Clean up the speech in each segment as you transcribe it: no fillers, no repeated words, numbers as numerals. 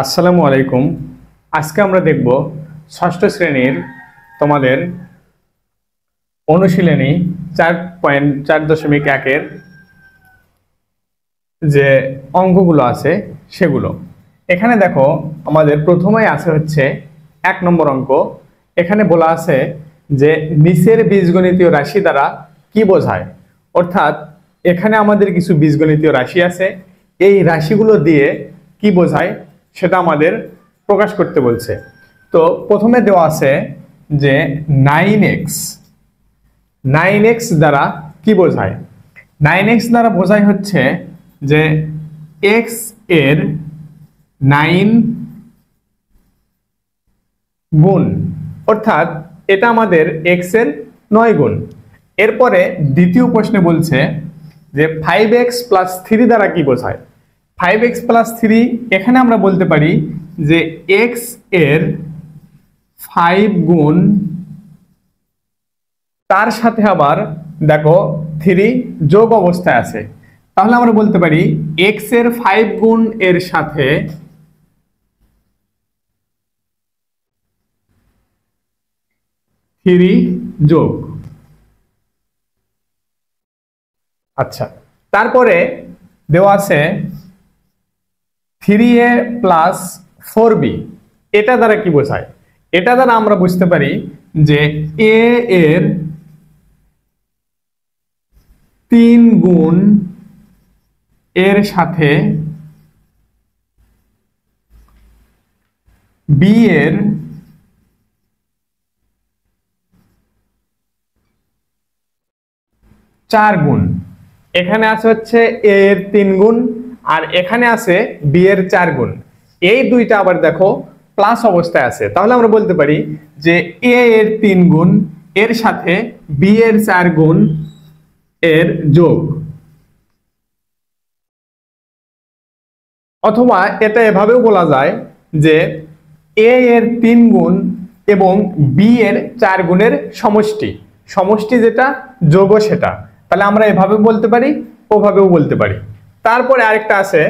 আসসালামু আলাইকুম। আজকে আমরা দেখব ষষ্ঠ শ্রেণীর তোমাদের অনুশীলনী 4.4.1-এর যে অঙ্কগুলো আছে সেগুলো। এখানে দেখো আমাদের প্রথমেই আছে হচ্ছে 1 নম্বর অঙ্ক। এখানে বলা আছে যে নিচের বীজগণিতীয় রাশি দ্বারা কি বোঝায়। অর্থাৎ এখানে আমাদের কিছু বীজগণিতীয় রাশি আছে, এই রাশিগুলো দিয়ে কি বোঝায় সেটা আমাদের প্রকাশ করতে বলছে। তো প্রথমে দেওয়া আছে যে 9x দ্বারা কি বোঝায়। 9x দ্বারা বোঝায় হচ্ছে যে x এর 9 গুণ, অর্থাৎ এটা আমাদের x এর 9 গুণ। এরপরে দ্বিতীয় প্রশ্নে বলছে যে 5x + 3 দ্বারা কি বোঝায়। 5x + 3 এখানে আমরা বলতে পারি যে x এর 5 গুণ, তার সাথে আবার দেখো 3 যোগ অবস্থায় আছে, তাহলে আমরা বলতে পারি x এর 5 গুণ এর সাথে 3 যোগ। আচ্ছা, তারপরে দেওয়া আছে 3a + 4b, এটা দ্বারা কি বোঝায়। এটা দ্বারা আমরা বুঝতে পারি যে a এর 3 গুণ এর সাথে b এর 4 গুণ। এখানে আছে হচ্ছে a এর 3 গুণ আর এখানে আছে b এর 4 গুণ। এই দুইটা আবার দেখো প্লাস অবস্থায় আছে, তাহলে আমরা বলতে পারি যে a এর 3 গুণ এর সাথে b এর 4 গুণ এর যোগ। অথবা এটা এভাবেও বলা যায় যে a এর 3 গুণ এবং b এর 4 গুণের সমষ্টি, যেটা যোগ সেটা। তাহলে আমরা এভাবে বলতে পারি, ওভাবেও বলতে পারি। তারপরে আরেকটা আছে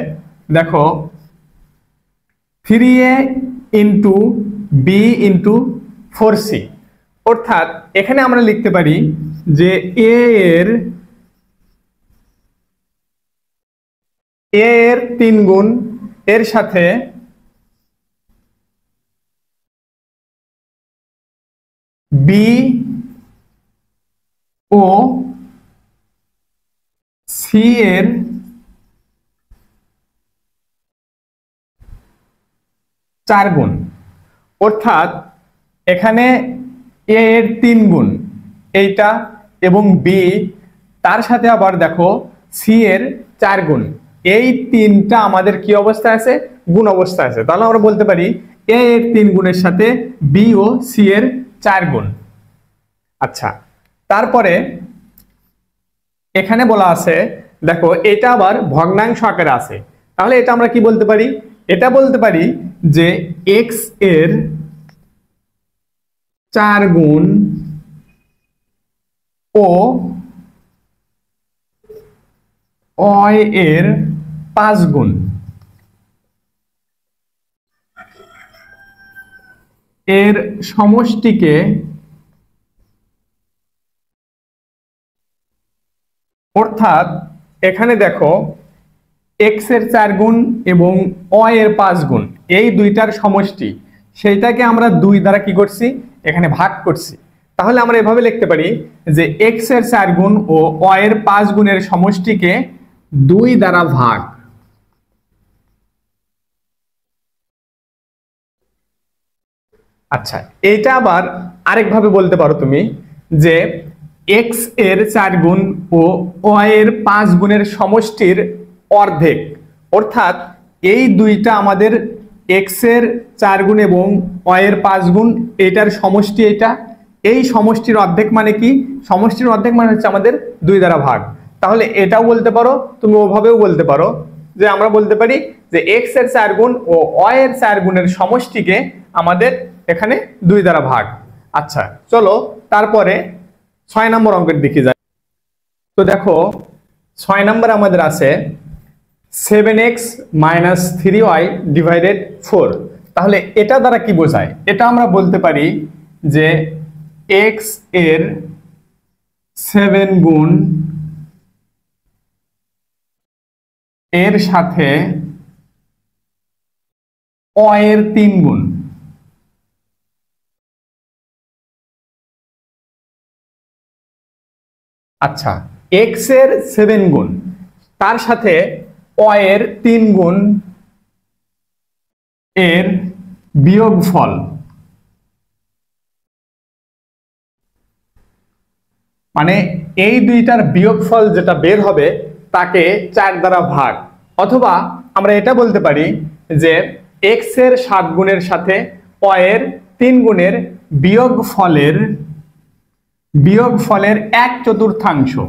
দেখো 3a × b × 4c, অর্থাৎ এখানে আমরা লিখতে পারি যে a এর 3 গুণ এর সাথে b ও c এর 4 গুণ। অর্থাৎ এখানে a এর 3 গুণ এইটা এবং b, তার সাথে আবার দেখো c এর 4 গুণ। এই তিনটা আমাদের কি অবস্থায় আছে, গুণ অবস্থায় আছে। তাহলে আমরা বলতে পারি a এর 3 গুণের সাথে b ও c এর 4 গুণ। আচ্ছা, তারপরে এখানে বলা আছে দেখো এটা আবার ভগ্নাংশ আকারে আছে, তাহলে এটা আমরা কি বলতে পারি। এটা বলতে পারি যে x এর 4 গুণ ও y এর 5 গুণ এর সমষ্টিকে অর্থাৎ এখানে দেখো x এর 4 গুণ এবং y এর 5 গুণ এই দুইটার সমষ্টি, সেইটাকে আমরা 2 দ্বারা কি করছি, এখানে ভাগ করছি। তাহলে আমরা এভাবে লিখতে পারি যে x এর 4 গুণ ও y এর 5 গুণের সমষ্টিকে 2 দ্বারা ভাগ। আচ্ছা, এটা আবার আরেকভাবে বলতে পারো তুমি যে x এর 4 গুণ ও y এর 5 গুণের সমষ্টির অর্ধেক। অর্থাৎ এই দুইটা আমাদের x এর 4 গুণ এবং y এর 5 গুণ, এটার সমষ্টি এটা। এই সমষ্টির অর্ধেক মানে কি, সমষ্টির অর্ধেক মানে হচ্ছে আমাদের 2 দ্বারা ভাগ। তাহলে এটাও বলতে পারো, তুমি ওভাবেও বলতে পারো যে আমরা বলতে পারি যে x এর 4 গুণ ও y এর 4 গুণের সমষ্টিকে আমাদের এখানে 2 দ্বারা ভাগ। আচ্ছা, চলো তারপরে 6 নম্বর অঙ্কের দিকে যাই। তো দেখো 6 নম্বর আমাদের আছে 7x মাইনাস 3y ডিভাইডেড 4। তাহলে এটা দ্বারা কি বোঝায়? এটা আমরা বলতে পারি যে x এর 7 গুণ এর সাথে y এর 3 গুণ। আচ্ছা, x এর 7 গুণ তার সাথে y এর 3 গুণ এর বিয়োগফল, মানে এই দুইটার বিয়োগফল যেটা বের হবে তাকে 4 দ্বারা ভাগ। অথবা আমরা এটা বলতে পারি যে x এর 7 গুণের সাথে y এর 3 গুণের বিয়োগফলের 1/4।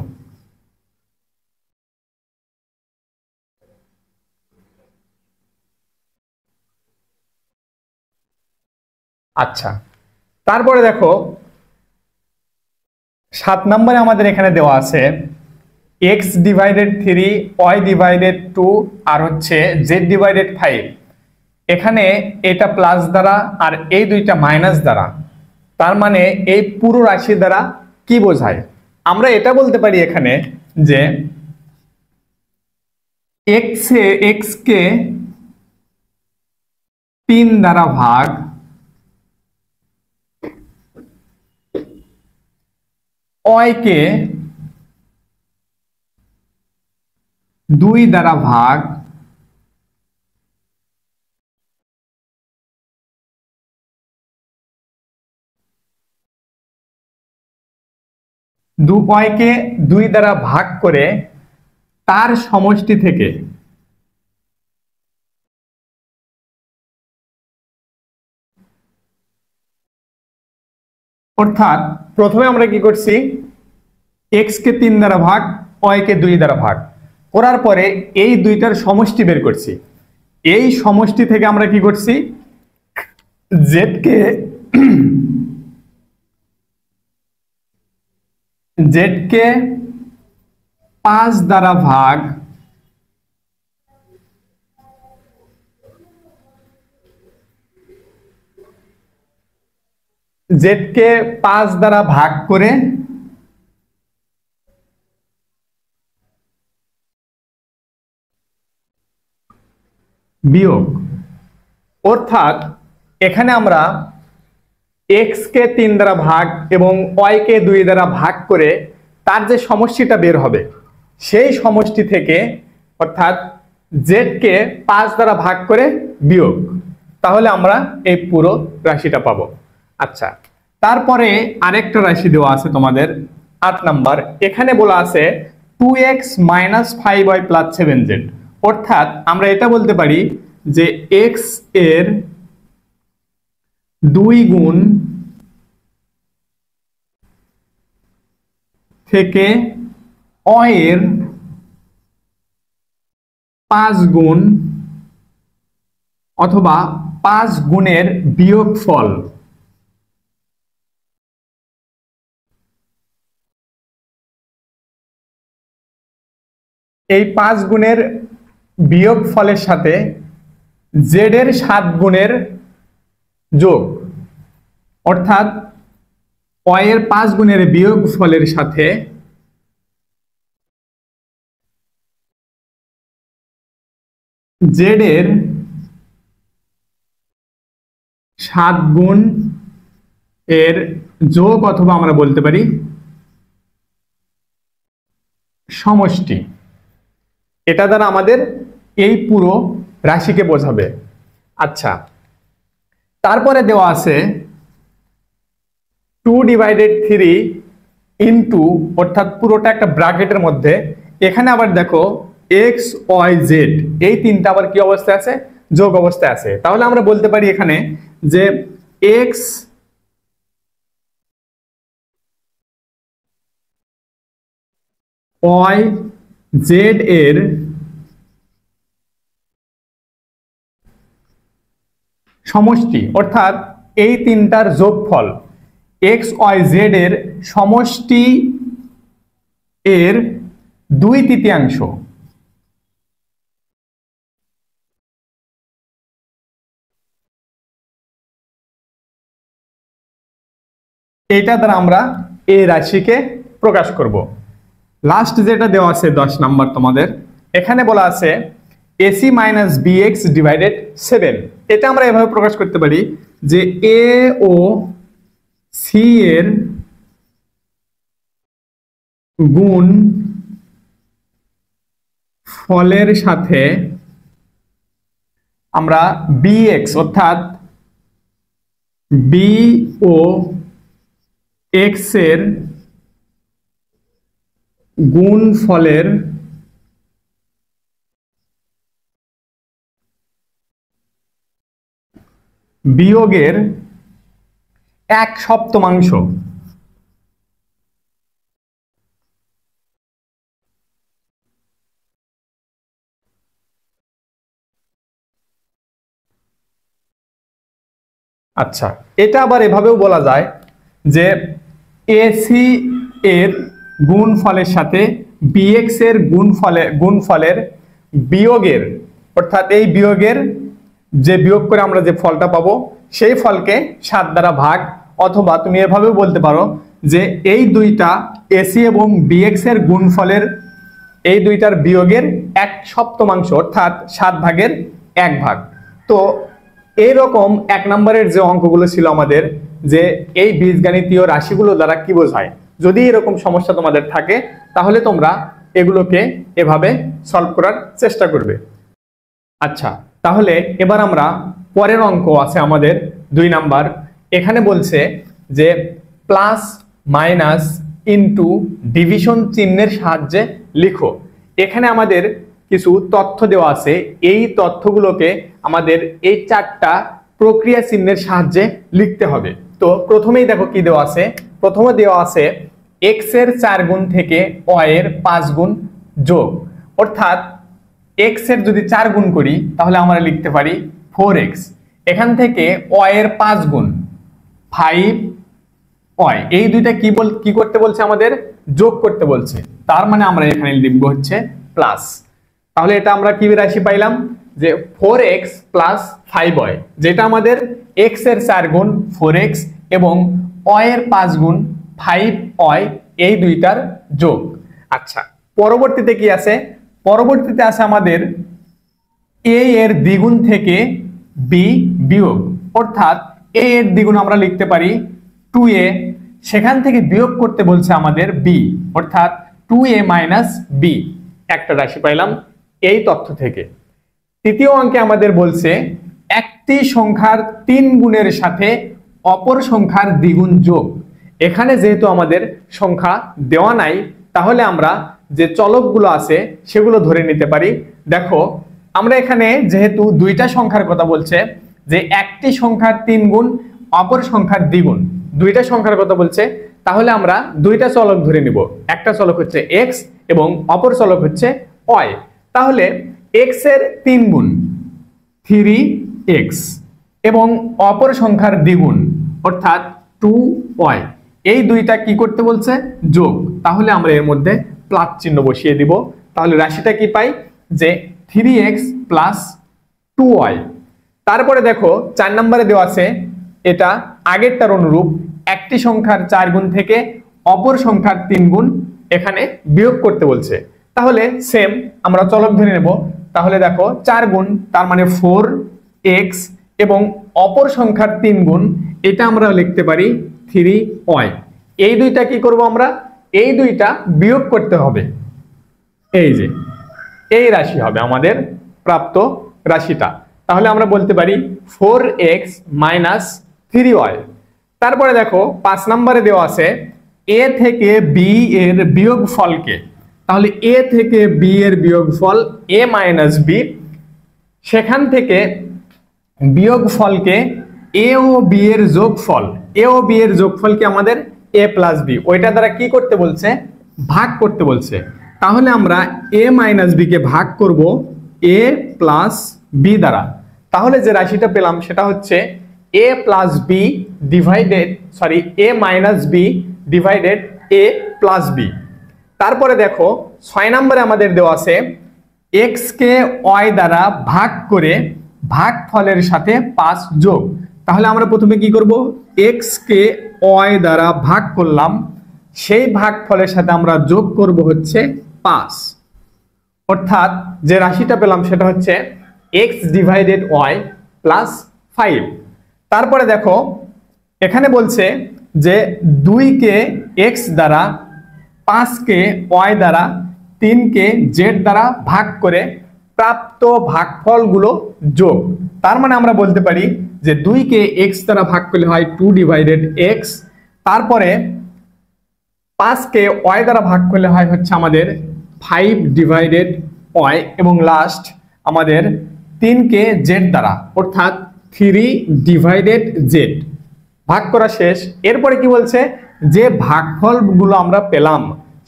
আচ্ছা, তারপরে দেখো 7 নম্বরে আমাদের এখানে দেওয়া আছে x ডিভাইডেড 3, y ডিভাইডেড 2 আর হচ্ছে z ডিভাইডেড 5। এখানে এটা প্লাস দ্বারা আর এই দুইটা মাইনাস দ্বারা, তার মানে এই পুরো রাশি দ্বারা কি বোঝায়? আমরা এটা বলতে পারি এখানে যে x কে 3 দ্বারা ভাগ, y কে 2 দ্বারা ভাগ, y কে 2 দ্বারা ভাগ করে তার সমষ্টি থেকে অর্থাৎ প্রথমে আমরা কি করছি, x কে 3 দ্বারা ভাগ, y কে 2 দ্বারা ভাগ করার পরে এই দুইটার সমষ্টি বের করছি। এই সমষ্টি থেকে আমরা কি করছি, z কে 5 দ্বারা ভাগ, z কে 5 দ্বারা ভাগ করে বিয়োগ। অর্থাৎ এখানে আমরা x কে 3 দ্বারা ভাগ এবং y কে 2 দ্বারা ভাগ করে তার যে সমষ্টিটা বের হবে সেই সমষ্টি থেকে অর্থাৎ z কে 5 দ্বারা ভাগ করে বিয়োগ, তাহলে আমরা এই পুরো রাশিটা পাবো। আচ্ছা, তারপরে আরেকটা রাশি দেওয়া আছে তোমাদের 8 নাম্বার। এখানে বলা আছে 2x minus 5y plus 7z। অর্থাৎ আমরা এটা বলতে পারি যে x এর 2 গুণ থেকে y এর 5 গুণ অথবা 5 গুণের বিয়োগফল, এই 5 গুণের বিয়োগফলের সাথে z এর 7 গুণের যোগ। অর্থাৎ y এর 5 গুণের বিয়োগফলের সাথে z এর 7 গুণ এর যোগ অথবা আমরা বলতে পারি সমষ্টি। এটা দ্বারা আমাদের এই পুরো রাশিকে বোঝাবে। আচ্ছা, তারপরে দেওয়া আছে 2 ডিভাইডেড 3 ইনটু, অর্থাৎ পুরোটা একটা ব্র্যাকেটের মধ্যে। এখানে আবার দেখো x y z এই তিনটা আবার কি অবস্থায় আছে, যোগ অবস্থায় আছে। তাহলে আমরা বলতে পারি এখানে যে x y z এর সমষ্টি, অর্থাৎ এই তিনটার যোগফল x y z এর সমষ্টি এর 2/3 এটা দ্বারা আমরা এই রাশিকে প্রকাশ করব। লাস্ট যেটা দেওয়া আছে 10 নাম্বার তোমাদের, এখানে বলা আছে AC মাইনাস BX ডিভাইডেড 7। এটা আমরা এভাবে প্রকাশ করতে পারি যে A ও C এর গুণ ফলের সাথে আমরা BX অর্থাৎ B ও X এর গুণ ফলের বিয়োগের 1/7। আচ্ছা, এটা আবার এভাবেও বলা যায় যে AC এর গুণফলের সাথে BX এর গুণফলের বিয়োগের, অর্থাৎ এই বিয়োগের যে বিয়োগ করে আমরা যে ফলটা পাবো সেই ফলকে 7 দ্বারা ভাগ, অথবা তুমি এভাবেও বলতে পারো যে এই দুইটা AC এবং BX এর গুণফলের এই দুইটার বিয়োগের 1/7 অর্থাৎ 7 ভাগের 1 ভাগ। তো এইরকম 1 নম্বরের যে অঙ্কগুলো ছিল আমাদের, যে এই বীজগাণিতীয় রাশিগুলো দ্বারা কি বোঝায়, যদি এরকম সমস্যা তোমাদের থাকে তাহলে তোমরা এগুলোকে এভাবে সলভ করার চেষ্টা করবে। আচ্ছা, তাহলে এবার আমরা পরের অঙ্ক আছে আমাদের 2 নাম্বার। এখানে বলছে যে প্লাস মাইনাস ইনটু ডিভিশন চিহ্নের সাহায্যে লিখো। এখানে আমাদের কিছু তথ্য দেওয়া আছে, এই তথ্যগুলোকে আমাদের এই 4টা প্রক্রিয়া চিহ্নের সাহায্যে লিখতে হবে। তো প্রথমেই দেখো কি দেওয়া আছে, প্রথমে দেওয়া আছে x এর 4 গুণ থেকে y এর 5 গুণ যোগ, অর্থাৎ x এর যদি 4 গুণ করি তাহলে আমরা লিখতে পারি 4x। এখান থেকে y এর 5 গুণ 5y, এই দুইটা কি করতে বলছে, আমাদের যোগ করতে বলছে, তার মানে আমরা এখানে লিখব হচ্ছে প্লাস। তাহলে এটা আমরা কি রাশি পাইলাম যে 4x প্লাস 5y, যেটা আমাদের x এর 4 গুণ 4x এবং y এর 5 গুণ 5y, এই দুইটার যোগ। আচ্ছা, পরবর্তীতে কি আছে, পরবর্তীতে আছে আমাদের a এর দ্বিগুণ থেকে b বিয়োগ, অর্থাৎ a এর দ্বিগুণ আমরা লিখতে পারি 2a, সেখান থেকে বিয়োগ করতে বলছে আমাদের b, অর্থাৎ 2a মাইনাস b। একটা রাশি পাইলাম এই তথ্য থেকে। তৃতীয় অঙ্কে আমাদের বলছে একটি সংখ্যার 3 গুণের সাথে অপর সংখ্যার দ্বিগুণ যোগ। এখানে যেহেতু আমাদের সংখ্যা দেওয়া নাই, তাহলে আমরা যে চলকগুলো আছে সেগুলো ধরে নিতে পারি। দেখো, আমরা এখানে যেহেতু দুইটা সংখ্যার কথা বলছে, যে একটি সংখ্যার 3 গুণ অপর সংখ্যার দ্বিগুণ, দুইটা সংখ্যার কথা বলছে, তাহলে আমরা দুইটা চলক ধরে নিব। একটা চলক হচ্ছে x এবং অপর চলক হচ্ছে y। তাহলে x এর 3 গুণ 3x এবং অপর সংখ্যার দ্বিগুণ অর্থাৎ 2y, এই দুইটা কি করতে বলছে, যোগ। তাহলে আমরা এর মধ্যে প্লাস চিহ্ন বসিয়ে দিব। তাহলে রাশিটা কি পাই, যে 3x প্লাস 2y। তারপরে দেখো 4 নম্বরে দেওয়া আছে, এটা আগেরটার অনুরূপ, একটি সংখ্যার 4 গুণ থেকে অপর সংখ্যার 3 গুণ এখানে বিয়োগ করতে বলছে। তাহলে সেম আমরা চলক ধরে নেব। তাহলে দেখো 4 গুণ তার মানে 4x এবং অপর সংখ্যার 3 গুণ, এটা আমরা লিখতে পারি 3y। এই দুইটা কি করব, আমরা এই দুইটা বিয়োগ করতে হবে। এই যে এই রাশি হবে আমাদের প্রাপ্ত রাশিটা। তাহলে আমরা বলতে পারি 4x মাইনাস 3y। তারপরে দেখো 5 নম্বরে দেওয়া আছে a থেকে b এর বিয়োগফলকে। তাহলে a থেকে b এর বিয়োগফল a মাইনাস b, সেখান থেকে বিয়োগফলকে a ও b এর যোগফল, a ও b এর যোগফলকে আমাদের a প্লাস b, ওইটা দ্বারা কি করতে বলছে, ভাগ করতে বলছে। তাহলে আমরা a মাইনাস b কে ভাগ করব a প্লাস b দ্বারা। তাহলে যে রাশিটা পেলাম সেটা হচ্ছে a plus b divided a minus b divided a plus b। তারপরে দেখো 6 নম্বরে আমাদের দেওয়া আছে x কে y দ্বারা ভাগ করে ভাগফলের সাথে 5 যোগ। তাহলে আমরা প্রথমে কি করব, এক্স কে ওয়াই দ্বারা ভাগ করলাম, সেই ভাগফলের সাথে আমরা যোগ করব হচ্ছে 5, অর্থাৎ যে রাশিটা পেলাম সেটা হচ্ছে এক্স ডিভাইডেড ওয়াই প্লাস 5। তারপরে দেখো এখানে বলছে যে 2 কে এক্স দ্বারা, 5 কে ওয়াই দ্বারা, 3 কে জেড দ্বারা ভাগ করে প্রাপ্ত ভাগফলগুলো যোগ। তার মানে আমরা বলতে পারি যে 2 কে এক্স দ্বারা ভাগ করলে হয় 2 ডিভাইডেড এক্স, তারপরে 5 কে ওয়াই দ্বারা ভাগ করলে হয় হচ্ছে আমাদের 5 ডিভাইডেড ওয়াই, এবং লাস্ট আমাদের 3 কে জেড দ্বারা, অর্থাৎ 3 ডিভাইডেড জেড। ভাগ করা শেষ। এরপরে কি বলছে, যে ভাগফলগুলো আমরা পেলাম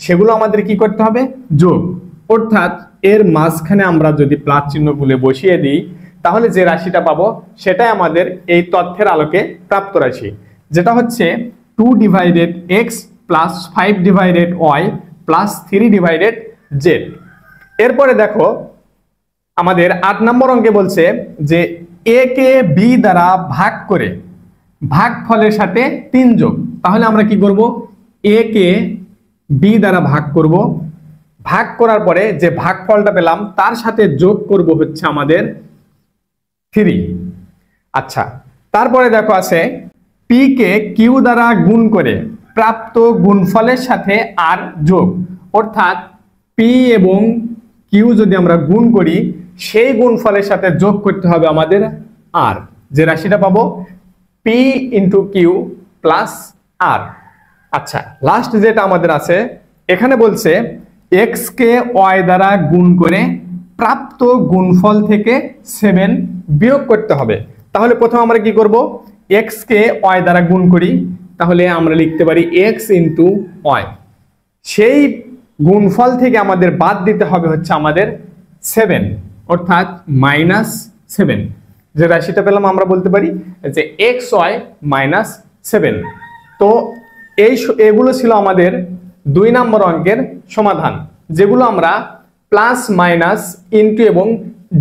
সেগুলো আমাদের কি করতে হবে, যোগ। অর্থাৎ এর মাঝখানে আমরা যদি প্লাস চিহ্নগুলো বসিয়ে দিই তাহলে যে রাশিটা পাবো সেটাই আমাদের এই তথ্যের আলোকে প্রাপ্ত রাশি, যেটা হচ্ছে 2 divided x plus 5 divided y plus 3 divided z. এরপরে দেখো আমাদের 8 নম্বর অঙ্কে বলছে যে এ কে বি দ্বারা ভাগ করে ভাগফলের সাথে 3 যোগ। তাহলে আমরা কি করব, এ কে বি দ্বারা ভাগ করব, ভাগ করার পরে যে ভাগফলটা পেলাম তার সাথে যোগ করব হচ্ছে আমাদের 3। আচ্ছা, তারপরে দেখো আছে পি কে কিউ দ্বারা গুণ করে প্রাপ্ত গুণফলের সাথে আর যোগ, অর্থাৎ পি এবং কিউ যদি আমরা গুণ করি সেই গুণফলের সাথে যোগ করতে হবে আমাদের আর, যে রাশিটা পাবো পি ইন্টু কিউ প্লাস আর। আচ্ছা, লাস্ট যেটা আমাদের আছে এখানে বলছে এক্স কে ওয়াই দ্বারা গুণ করে প্রাপ্ত গুণফল থেকে 7 বিয়োগ করতে হবে। তাহলে প্রথমে আমরা কি করব, এক্স কে ওয়াই দ্বারা গুণ করি, তাহলে আমরা লিখতে পারি এক্স ইন্টু ওয়াই, সেই গুণফল থেকে আমাদের বাদ দিতে হবে হচ্ছে আমাদের 7, অর্থাৎ -7। যে রাশিটা পেলাম আমরা বলতে পারি যে এক্স ওয়াই -7। তো এগুলো ছিল আমাদের 2 নম্বর অঙ্কের সমাধান, যেগুলো আমরা প্লাস মাইনাস ইনটু এবং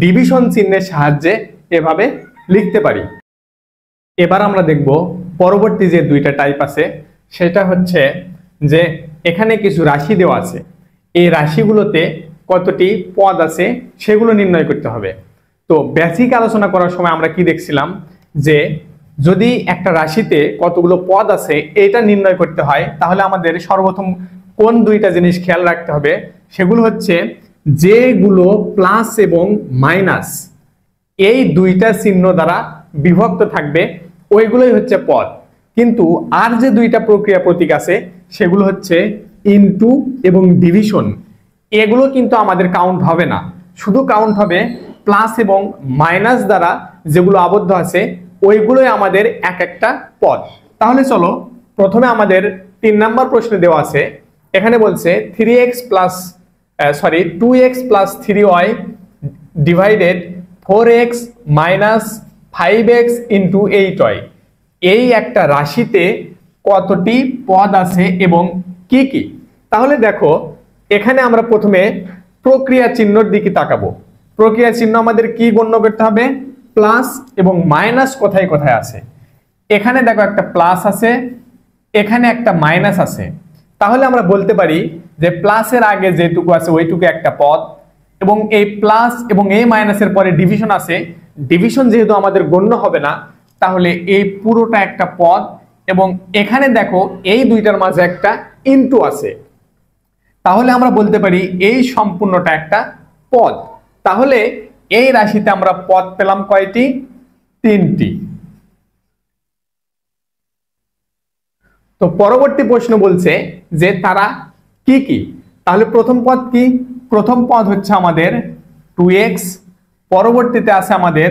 ডিভিশন চিহ্নের সাহায্যে এভাবে লিখতে পারি। এবার আমরা দেখব পরবর্তী যে 2টা টাইপ আছে, সেটা হচ্ছে যে এখানে কিছু রাশি দেওয়া আছে, এই রাশিগুলোতে কতটি পদ আছে সেগুলো নির্ণয় করতে হবে। তো বেসিক আলোচনা করার সময় আমরা কি দেখছিলাম, যে যদি একটা রাশিতে কতগুলো পদ আছে এটা নির্ণয় করতে হয় তাহলে আমাদের সর্বপ্রথম কোন 2টা জিনিস খেয়াল রাখতে হবে, সেগুলো হচ্ছে যেগুলো প্লাস এবং মাইনাস এই 2টা চিহ্ন দ্বারা বিভক্ত থাকবে ওইগুলোই হচ্ছে পদ। কিন্তু আর যে 2টা প্রক্রিয়া প্রতীক আছে সেগুলো হচ্ছে ইনটু এবং ডিভিশন, এগুলো কিন্তু আমাদের কাউন্ট হবে না, শুধু কাউন্ট হবে প্লাস এবং মাইনাস দ্বারা যেগুলো আবদ্ধ আছে ওইগুলোই আমাদের এক একটা পদ। তাহলে চলো প্রথমে আমাদের 3 নম্বর প্রশ্নে দেওয়া আছে, এখানে বলছে 2x plus 3y divided 4x minus 5x into 8y, এই একটা রাশিতে কতটি পদ আছে এবং কি কি। তাহলে দেখো এখানে আমরা প্রথমে প্রক্রিয়া চিহ্নর দিকে তাকাবো। প্রক্রিয়া চিহ্ন আমাদের কি গণ্য করতে হবে, প্লাস এবং মাইনাস কোথায় কোথায় আছে। এখানে দেখো একটা প্লাস আছে, এখানে একটা মাইনাস আছে, তাহলে আমরা বলতে পারি যে প্লাসের আগে যেটুকু আছে ওইটুকু একটা পদ, এবং এই প্লাস এবং এই মাইনাসের পরে ডিভিশন আছে, ডিভিশন যেহেতু আমাদের গণ্য হবে না তাহলে এই পুরোটা একটা পদ, এবং এখানে দেখো এই 2টার মাঝে একটা ইনটু আছে, তাহলে আমরা বলতে পারি এই সম্পূর্ণটা একটা পদ। তাহলে এই রাশিতে আমরা পদ পেলাম কয়টি, 3টি। তো পরবর্তী প্রশ্ন বলছে যে তারা কি কি। তাহলে প্রথম পদ কি, প্রথম পদ হচ্ছে আমাদের 2x, পরবর্তীতে আছে আমাদের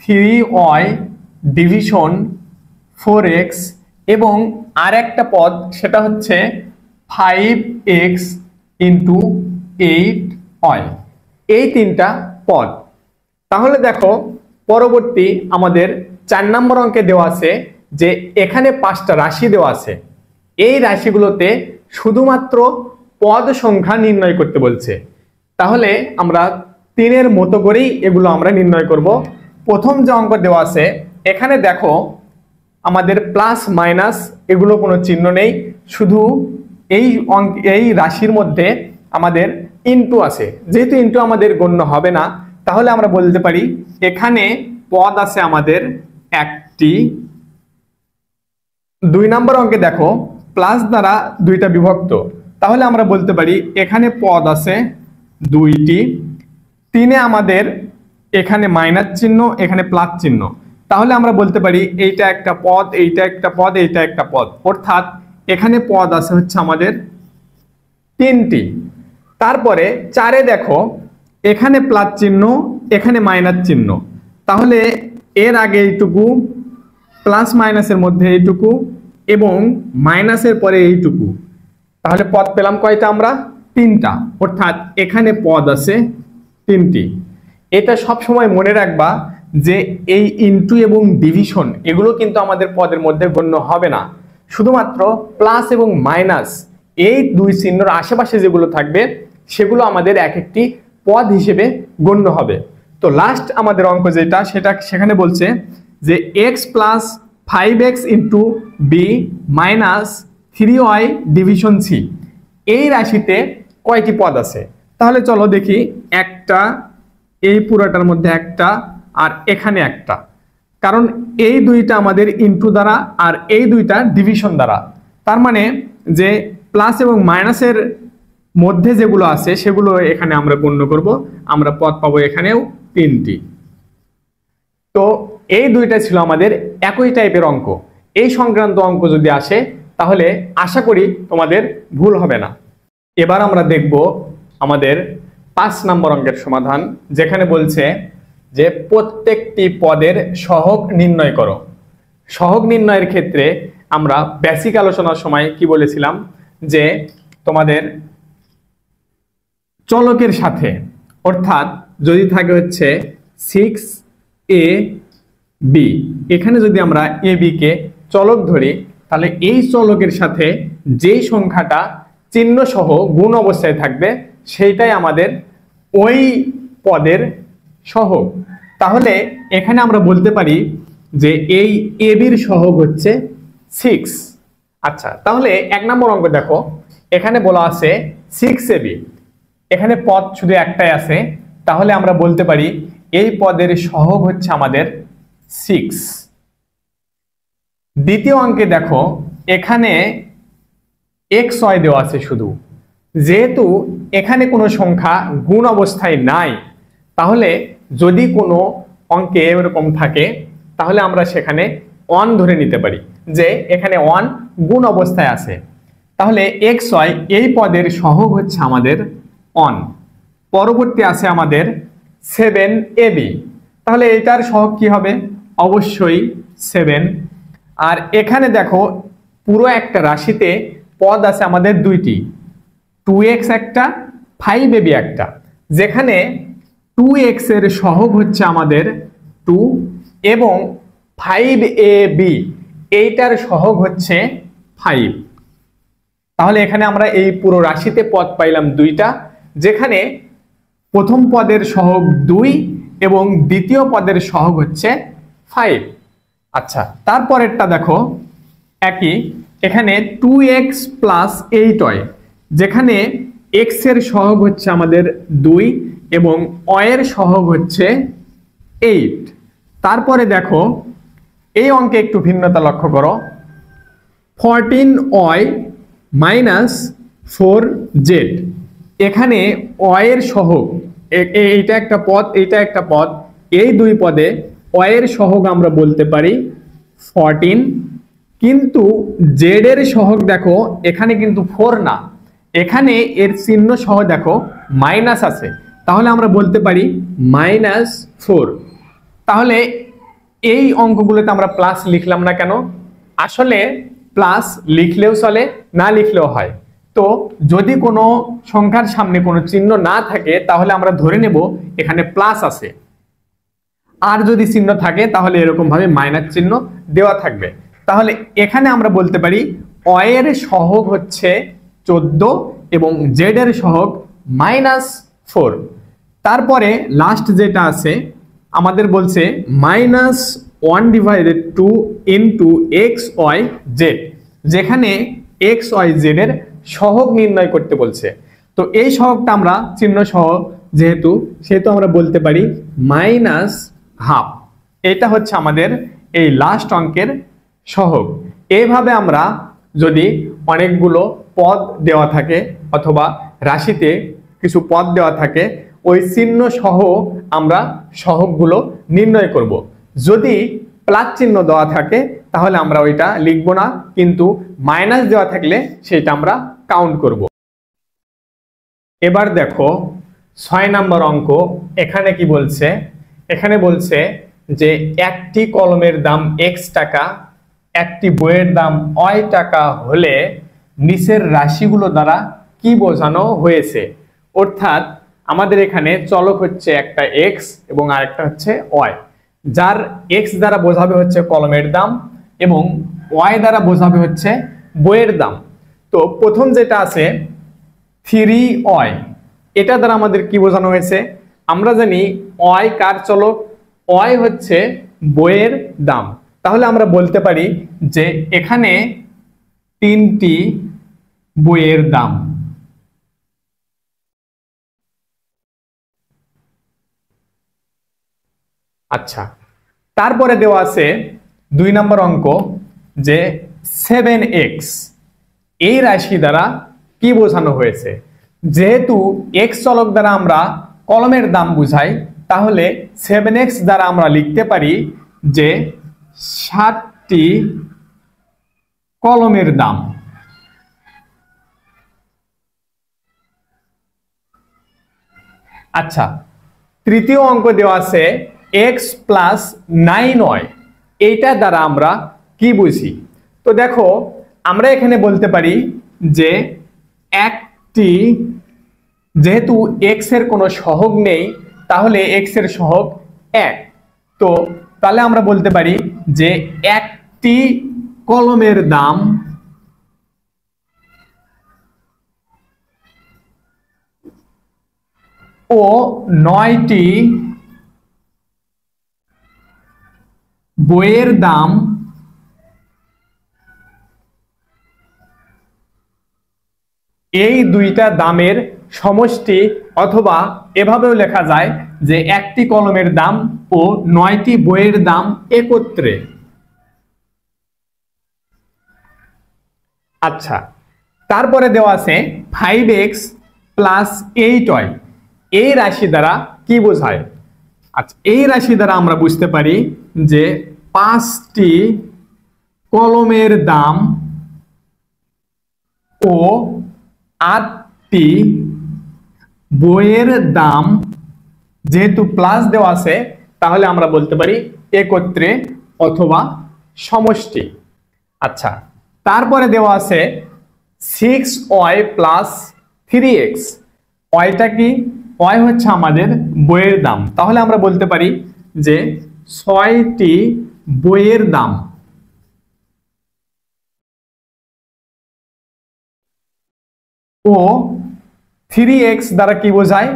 3y ডিভিশন 4x, এবং আর একটা পদ সেটা হচ্ছে 5x ইন্টু 8y, এই 3টা পদ। তাহলে দেখো পরবর্তী আমাদের 4 নম্বর অঙ্কে দেওয়া আছে যে এখানে 5টা রাশি দেওয়া আছে, এই রাশিগুলোতে শুধুমাত্র পদ সংখ্যা নির্ণয় করতে বলছে। তাহলে আমরা 3-এর মতো করেই এগুলো আমরা নির্ণয় করব। প্রথম যে অঙ্ক দেওয়া আছে এখানে দেখো আমাদের প্লাস মাইনাস এগুলো কোনো চিহ্ন নেই, শুধু এই রাশির মধ্যে আমাদের ইনটু আছে। যেহেতু ইনটু আমাদের গণ্য হবে না, তাহলে আমরা বলতে পারি এখানে পদ আছে আমাদের একটি। 2 নম্বর অঙ্কে দেখো প্লাস দ্বারা দুইটা বিভক্ত, তাহলে আমরা বলতে পারি এখানে পদ আছে 2টি। 3-এ আমাদের এখানে মাইনাস চিহ্ন, এখানে প্লাস চিহ্ন, তাহলে আমরা বলতে পারি এইটা একটা পদ, এইটা একটা পদ, এইটা একটা পদ, অর্থাৎ এখানে পদ আছে হচ্ছে আমাদের 3টি। তারপরে 4-এ দেখো এখানে প্লাস চিহ্ন, এখানে মাইনাস চিহ্ন, তাহলে এর আগে এইটুকু, প্লাস মাইনাসের মধ্যে এইটুকু এবং মাইনাসের পরে এইটুকু, তাহলে পদ পেলাম কয়টা আমরা? 3টা, অর্থাৎ এখানে পদ আছে 3টি। এটা সব সময় মনে রাখবা যে এই ইনটু এবং ডিভিশন এগুলো কিন্তু আমাদের পদের মধ্যে গণ্য হবে না, শুধুমাত্র প্লাস এবং মাইনাস এই দুই চিহ্নের আশেপাশে যেগুলো থাকবে সেগুলো আমাদের এক একটি পদ হিসেবে গণ্য হবে। তো লাস্ট আমাদের অঙ্ক যেটা, সেখানে বলছে যে x plus 5x into b minus 3y division c, এই রাশিতে কয়টি পদ আছে? তাহলে চলো দেখি, একটা, এই পুরোটার মধ্যে একটা, আর এখানে একটা, কারণ এই দুইটা আমাদের ইনটু দ্বারা আর এই দুইটা ডিভিশন দ্বারা, তার মানে যে প্লাস এবং মাইনাসের মধ্যে যেগুলো আছে সেগুলো এখানে আমরা গণ্য করব, আমরা পদ পাবো এখানেও 3টি। তো এই দুইটা ছিল আমাদের একই টাইপের অঙ্ক। এই সংক্রান্ত অঙ্ক যদি আসে তাহলে আশা করি তোমাদের ভুল হবে না। এবার আমরা দেখব আমাদের 5 নম্বর অঙ্কের সমাধান, যেখানে বলছে যে প্রত্যেকটি পদের সহগ নির্ণয় করো। সহগ নির্ণয়ের ক্ষেত্রে আমরা বেসিক আলোচনার সময় কি বলেছিলাম যে তোমাদের চলকের সাথে, অর্থাৎ যদি থাকে হচ্ছে 6ab, এখানে যদি আমরা ab কে চলক ধরি তাহলে এই চলকের সাথে যেই সংখ্যাটা চিহ্ন সহ গুণ অবস্থায় থাকবে সেইটাই আমাদের ওই পদের সহগ। তাহলে এখানে আমরা বলতে পারি যে এই ab এর সহগ হচ্ছে 6। আচ্ছা, তাহলে 1 নম্বর অঙ্ক দেখো, এখানে বলা আছে 6ab, এখানে পদ শুধু একটাই আছে, তাহলে আমরা বলতে পারি এই পদের সহগ হচ্ছে আমাদের 6। দ্বিতীয় অঙ্কে দেখো এখানে xy দেওয়া আছে শুধু, যেহেতু এখানে কোনো সংখ্যা গুণ অবস্থায় নাই, তাহলে যদি কোনো অঙ্কে এরকম থাকে তাহলে আমরা সেখানে 1 ধরে নিতে পারি যে এখানে 1 গুণ অবস্থায় আছে। তাহলে xy এই পদের সহগ হচ্ছে আমাদের 1। পরবর্তী আছে আমাদের 7ab, তাহলে এটার সহগ কি হবে? অবশ্যই 7। আর এখানে দেখো পুরো একটা রাশিতে পদ আছে আমাদের 2টি, 2x একটা, 5ab একটা, যেখানে 2x এর সহগ হচ্ছে আমাদের 2 এবং 5ab এইটার সহগ হচ্ছে 5। তাহলে এখানে আমরা এই পুরো রাশিতে পদ পাইলাম 2টা, যেখানে প্রথম পদের সহগ 2 এবং দ্বিতীয় পদের সহগ হচ্ছে 5। আচ্ছা, তারপরেরটা দেখো একই, এখানে 2x প্লাস 8y, যেখানে x এর সহগ হচ্ছে আমাদের 2 এবং y এর সহগ হচ্ছে 8। তারপরে দেখো এই অঙ্কে একটু ভিন্নতা লক্ষ্য করো, 14y মাইনাস 4z, এখানে y এর সহগ, এইটা একটা পদ, এইটা একটা পদ, এই দুই পদে y এর সহগ আমরা বলতে পারি 14, কিন্তু z এর সহগ দেখো এখানে কিন্তু 4 না, এখানে এর চিহ্ন সহ দেখো মাইনাস আছে, তাহলে আমরা বলতে পারি -4। তাহলে এই অঙ্কগুলোতে আমরা প্লাস লিখলাম না কেন? আসলে প্লাস লিখলেও চলে, না লিখলেও হয়। তো যদি কোনো সংখ্যার সামনে কোনো চিহ্ন না থাকে তাহলে আমরা ধরে নেব এখানে প্লাস আছে, আর যদি চিহ্ন থাকে তাহলে এরকম ভাবে মাইনাস চিহ্ন দেওয়া থাকবে। তাহলে এখানে আমরা বলতে পারি y এর সহগ হচ্ছে 14 এবং z এর সহগ -4। তারপরে লাস্ট যেটা আছে আমাদের বলছে 1/2 ইন্টু এক্স ওয়াই জেড, যেখানে এক্স ওয়াই জেড এর সহগ নির্ণয় করতে বলছে। তো এই সহগটা আমরা চিহ্ন সহ সেহেতু আমরা বলতে পারি -12। এটা হচ্ছে আমাদের এই লাস্ট অঙ্কের সহগ। এইভাবে আমরা যদি অনেকগুলো পদ দেওয়া থাকে অথবা রাশিতে কিছু পদ দেওয়া থাকে, ওই চিহ্ন সহ আমরা সহগগুলো নির্ণয় করব। যদি প্লাস চিহ্ন দেওয়া থাকে তাহলে আমরা ওইটা লিখবো না, কিন্তু মাইনাস দেওয়া থাকলে সেটা আমরা কাউন্ট করব। এবার দেখো 6 নম্বর অঙ্ক। এখানে কি বলছে? এখানে বলছে যে একটি কলমের দাম x টাকা, একটি বইয়ের দাম y টাকা হলে নিচের রাশিগুলো দ্বারা কি বোঝানো হয়েছে। অর্থাৎ আমাদের এখানে চলক হচ্ছে একটা x এবং আরেকটা হচ্ছে y, যার x দ্বারা বোঝাবে হচ্ছে কলমের দাম এবং y দ্বারা বোঝাবে হচ্ছে বইয়ের দাম। তো প্রথম যেটা আছে 3y, এটা দ্বারা আমাদের কি বোঝানো হয়েছে? আমরা জানি y কার চলক? y হচ্ছে বইয়ের দাম। তাহলে আমরা বলতে পারি যে এখানে 3টি বইয়ের দাম। আচ্ছা, তারপরে দেওয়া আছে 2 নম্বর অঙ্ক যে 7x, এই রাশি দ্বারা কি বোঝানো হয়েছে। যেহেতু x চলক দ্বারা আমরা কলমের দাম বুঝাই, তাহলে 7x দ্বারা আমরা লিখতে পারি যে 7টি কলমের দাম। আচ্ছা, তৃতীয় অঙ্ক দেওয়া আছে x প্লাস 9y, এইটা দ্বারা আমরা কি বুঝি। তো দেখো আমরা এখানে বলতে পারি যে একটি, যেহেতু x এর কোনো সহগ নেই তাহলে x এর সহগ 1, তো তাহলে আমরা বলতে পারি যে একটি কলমের দাম ও 9টি বইয়ের দাম এই দুইটা দামের সমষ্টি, অথবা এভাবেও লেখা যায় যে একটি কলমের দাম ও 9টি বইয়ের দাম একত্রে। আচ্ছা, তারপরে দেওয়া আছে 5x প্লাস 8y, এই রাশি দ্বারা কি বোঝায়। আচ্ছা, এই রাশি দ্বারা আমরা বুঝতে পারি যে 5টি কলমের দাম ও 8টি বইয়ের দাম, যেহেতু প্লাস দেওয়া আছে তাহলে আমরা বলতে পারি একত্রে অথবা সমষ্টি। আচ্ছা, তারপরে দেওয়া আছে 6y প্লাস 3x, ওয়াইটা কি? ওয়াই হচ্ছে আমাদের বইয়ের দাম, তাহলে আমরা বলতে পারি যে 6টি বইয়ের দাম। ও 3x দ্বারা কি বোঝায়?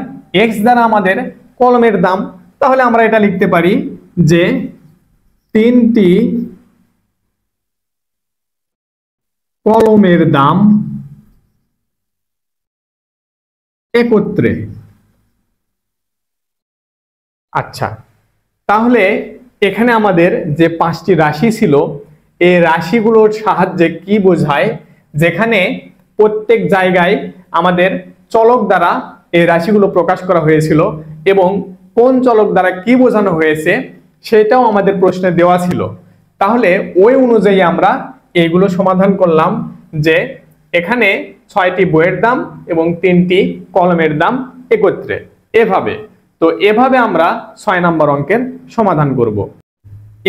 x দ্বারা আমাদের কলমের দাম, তাহলে আমরা এটা লিখতে পারি যে 3টি কলমের দাম একত্রে। আচ্ছা, তাহলে এখানে আমাদের যে 5টি রাশি ছিল, এই রাশিগুলোর সাহায্যে কি বোঝায়, যেখানে প্রত্যেক জায়গায় আমাদের চলক দ্বারা এই রাশিগুলো প্রকাশ করা হয়েছিল এবং কোন চলক দ্বারা কি বোঝানো হয়েছে সেটাও আমাদের প্রশ্নে দেওয়া ছিল। তাহলে ওই অনুযায়ী আমরা এইগুলো সমাধান করলাম যে এখানে 6টি বইয়ের দাম এবং 3টি কলমের দাম একত্রে। এভাবে তো এভাবে আমরা 6 নম্বর অঙ্কের সমাধান করব।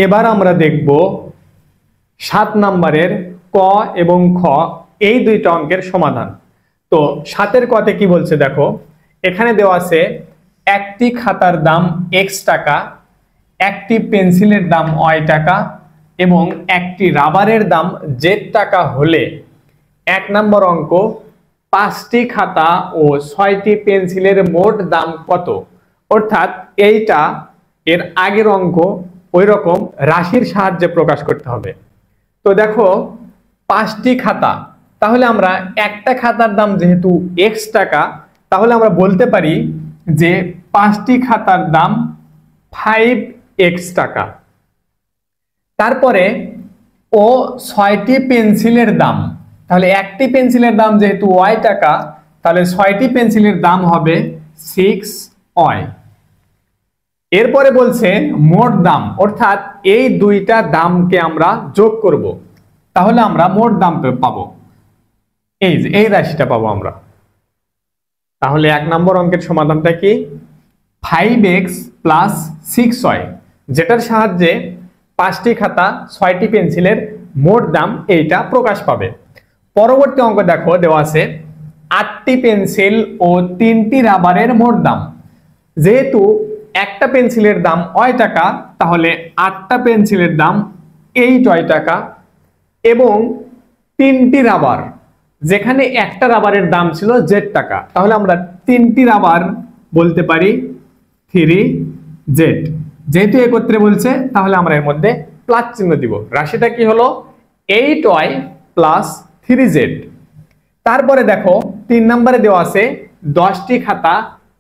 এবার আমরা দেখব 7 নম্বরের ক এবং খ, এই দুইটা অঙ্কের সমাধান। তো 7-এর কতে কি বলছে দেখো, এখানে দেওয়া আছে একটি খাতার দাম x টাকা, একটি পেন্সিলের দাম y টাকা এবং একটি রাবারের দাম z টাকা হলে 1 নম্বর অঙ্ক 5টি খাতা ও 6টি পেন্সিলের মোট দাম কত। অর্থাৎ এইটা এর আগের অঙ্ক ওই রকম রাশির সাহায্যে প্রকাশ করতে হবে। তো দেখো 5টি খাতা, তাহলে আমরা একটা খাতার দাম যেহেতু x টাকা, তাহলে আমরা বলতে পারি যে 5টি খাতার দাম 5x টাকা। তারপরে ও 6টি পেন্সিলের দাম, তাহলে একটি পেন্সিলের দাম যেহেতু y টাকা, তাহলে 6টি পেন্সিলের দাম হবে 6y। এরপরে বলছে মোট দাম, অর্থাৎ এই দুইটা দামকে আমরা যোগ করব, তাহলে আমরা মোট দাম পাবো, এই রাশিটা পাবো আমরা। তাহলে 1 নম্বর অঙ্কের সমাধানটা কি? 5x প্লাস 6y, যেটার সাহায্যে 5টি খাতা 6টি পেন্সিলের মোট দাম এইটা প্রকাশ পাবে। পরবর্তী অঙ্ক দেখো, দেওয়া আছে 8টি পেন্সিল ও 3টি রাবারের মোট দাম। যেহেতু একটা পেন্সিলের দাম y টাকা, তাহলে 8টা পেন্সিলের দাম 8y টাকা, এবং 3টি রাবার, যেখানে একটা রাবারের দাম ছিল z টাকা, তাহলে আমরা 3টি রাবার বলতে পারি 3z। যেহেতু একত্রে বলছে, তাহলে আমরা এর মধ্যে প্লাস চিহ্ন দিব। রাশিটা কি হলো? 8y plus 3z। তারপরে দেখো 3 নম্বরে দেওয়া আছে 10টি খাতা,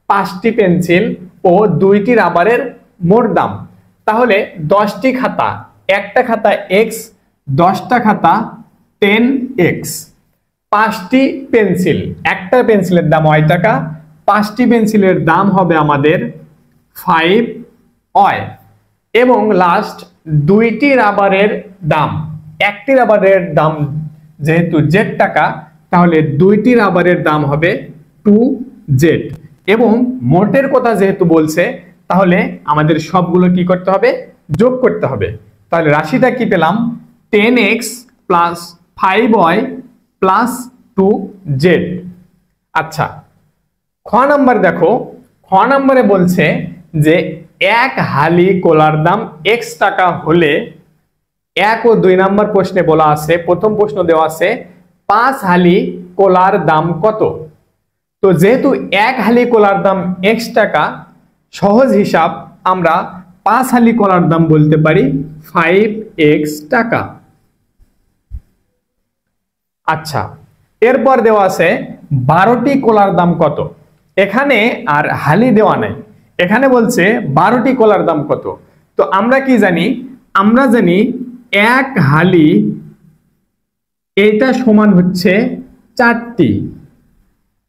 5টি পেন্সিল ও 2টি রাবারের মোট দাম। তাহলে 10টি খাতা, একটা খাতা x, 10টা খাতা 10x, 5টি পেন্সিল, একটা পেন্সিলের দাম y টাকা, 5টি পেন্সিলের দাম হবে আমাদের 5y, এবং লাস্ট 2টি রাবারের দাম, একটি রাবারের দাম যেহেতু z টাকা, তাহলে 2টি রাবারের দাম হবে 2z। এবং মোটের কথা যেহেতু বলছে, তাহলে আমাদের সবগুলো কি করতে হবে? যোগ করতে হবে। তাহলে রাশিটা কি পেলাম? 10x plus 5y plus 2z। আচ্ছা, খ নাম্বার দেখো, খ নাম্বারে বলছে যে 1 হালি কলার দাম x টাকা হলে 1 ও 2 নাম্বার প্রশ্নে বলা আছে, প্রথম প্রশ্ন দেওয়া আছে 5 হালি কলার দাম কত। তো যেহেতু 1 হালি কলার দাম x টাকা, সহজ হিসাব আমরা 5 হালি কলার দাম বলতে পারি 5x টাকা। আচ্ছা, এরপর দেওয়া আছে 12টি কলার দাম কত। এখানে আর হালি দেওয়া নাই, এখানে বলছে 12টি কলার দাম কত। তো আমরা কি জানি? আমরা জানি 1 হালি এইটা সমান হচ্ছে 4টি।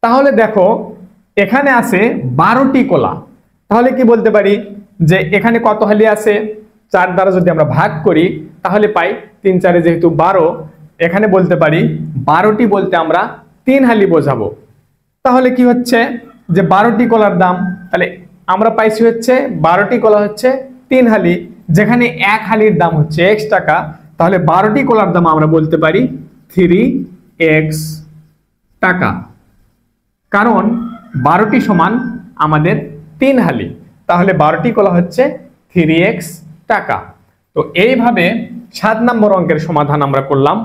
তাহলে দেখো এখানে আছে 12টি কলা, তাহলে কি বলতে পারি যে এখানে কত হালি আছে? 4 দ্বারা যদি আমরা ভাগ করি তাহলে পাই 3 4 যেহেতু 12, এখানে বলতে পারি 12টি বলতে আমরা 3 হালি বোঝাবো। তাহলে কি হচ্ছে যে 12টি কলার দাম, তাহলে আমরা পাইছি হচ্ছে 12টি কলা হচ্ছে 3 হালি, যেখানে 1 হালির দাম হচ্ছে x টাকা, তাহলে 12টি কলার দাম আমরা বলতে পারি 3x টাকা, কারণ 12টি সমান আমাদের 3 হালি, তাহলে 12টি কলা হচ্ছে 3x টাকা। তো এইভাবে 7 নম্বর অঙ্কের সমাধান আমরা করলাম,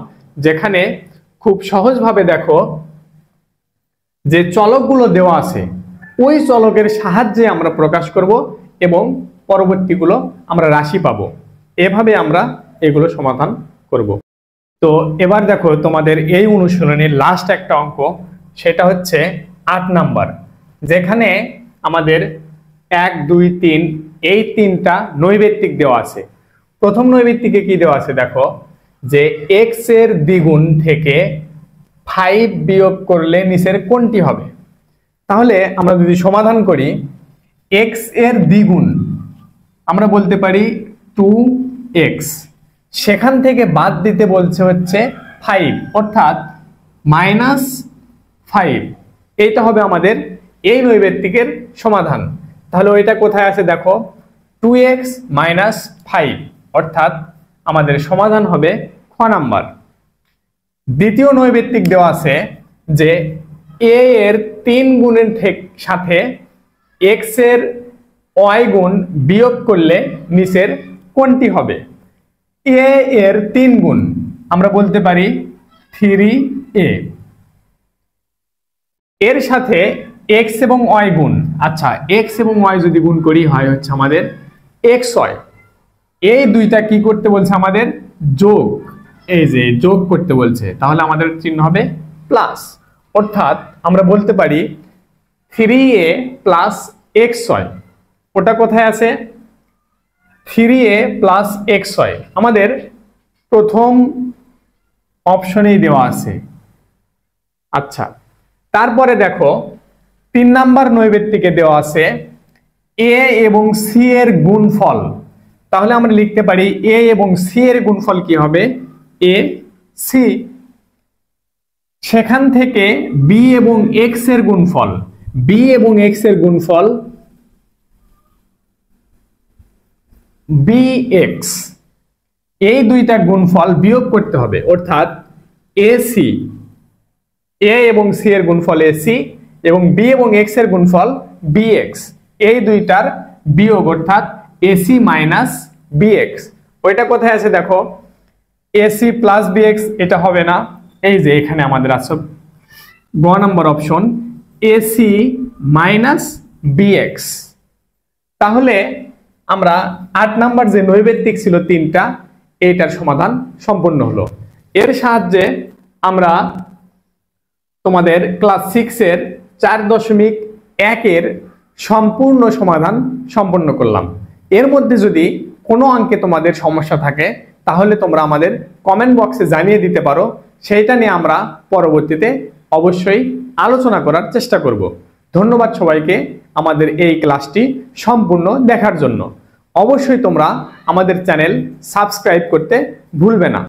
যেখানে খুব সহজভাবে দেখো যে চলকগুলো দেওয়া আছে ওই চলকের সাহায্যে আমরা প্রকাশ করব এবং পরবর্তীগুলো আমরা রাশি পাবো। এভাবে আমরা এগুলো সমাধান করব। তো এবার দেখো তোমাদের এই অনুশীলনের লাস্ট একটা অঙ্ক, সেটা হচ্ছে 8 নাম্বার, যেখানে আমাদের 1 2 3 এই 3টা নৈবেত্তিক দেওয়া আছে। প্রথম নৈবেত্তিকে কি দেওয়া আছে দেখো, যে x এর দ্বিগুণ থেকে 5 বিয়োগ করলে নিচের কোনটি হবে। তাহলে আমরা যদি সমাধান করি, x এর দ্বিগুণ আমরা বলতে পারি 2x, সেখান থেকে বাদ দিতে বলছে হচ্ছে 5, অর্থাৎ -5। এইটা হবে আমাদের এই নৈবেত্তিকের সমাধান। তাহলে ওইটা কোথায় আছে দেখো, 2x - 5, অর্থাৎ আমাদের সমাধান হবে খ নাম্বার। দ্বিতীয় নৈবেত্তিক দেওয়া আছে যে a এর 3 গুণের সাথে x এর y গুণ বিয়োগ করলে নিচের কোনটি হবে। a এর 3 গুণ আমরা বলতে পারি 3a, এর সাথে x এবং y গুণ, আচ্ছা x এবং y যদি গুণ করি হয় হচ্ছে আমাদের xy, এই দুইটা কি করতে বলছে আমাদের? যোগ। এই যে যোগ করতে বলছে, তাহলে আমাদের চিহ্ন হবে প্লাস। অর্থাৎ আমরা বলতে পারি 3a প্লাস xy, ওটা কোথায় আছে? 3a প্লাস xy আমাদের প্রথম অপশনেই দেওয়া আছে। আচ্ছা, তারপরে দেখো 3 নাম্বার নৈবেত্তিকে দেওয়া আছে a এবং c এর গুণফল। তাহলে আমরা লিখতে পারি a এবং c এর গুণফল কি হবে? a c। সেখান থেকে b এবং x এর গুণফল, b এবং x এর গুণফল bx। এই দুইটা গুণফল বিয়োগ করতে হবে, অর্থাৎ ac, a এবং c এর গুণফল ac এবং b এবং x এর গুণফল bx, এই দুইটার বিয়োগ অর্থাৎ ac মাইনাস bx। ওইটা কোথায় আছে দেখো? ac প্লাস bx, এটা হবে না, এই যে এখানে আমাদের আছে গ নম্বর অপশন ac মাইনাস bx। তাহলে আমরা 8 নাম্বার যে নৈবেত্তিক ছিল 3টা, এইটার সমাধান সম্পূর্ণ হলো। এর সাহায্যে আমরা তোমাদের ক্লাস 6 এর 4.1 এর সম্পূর্ণ সমাধান সম্পন্ন করলাম। এর মধ্যে যদি কোনো অঙ্কে তোমাদের সমস্যা থাকে তাহলে তোমরা আমাদের কমেন্ট বক্সে জানিয়ে দিতে পারো, সেইটা নিয়ে আমরা পরবর্তীতে অবশ্যই আলোচনা করার চেষ্টা করব। ধন্যবাদ সবাইকে আমাদের এই ক্লাসটি সম্পূর্ণ দেখার জন্য। অবশ্যই তোমরা আমাদের চ্যানেল সাবস্ক্রাইব করতে ভুলবে না।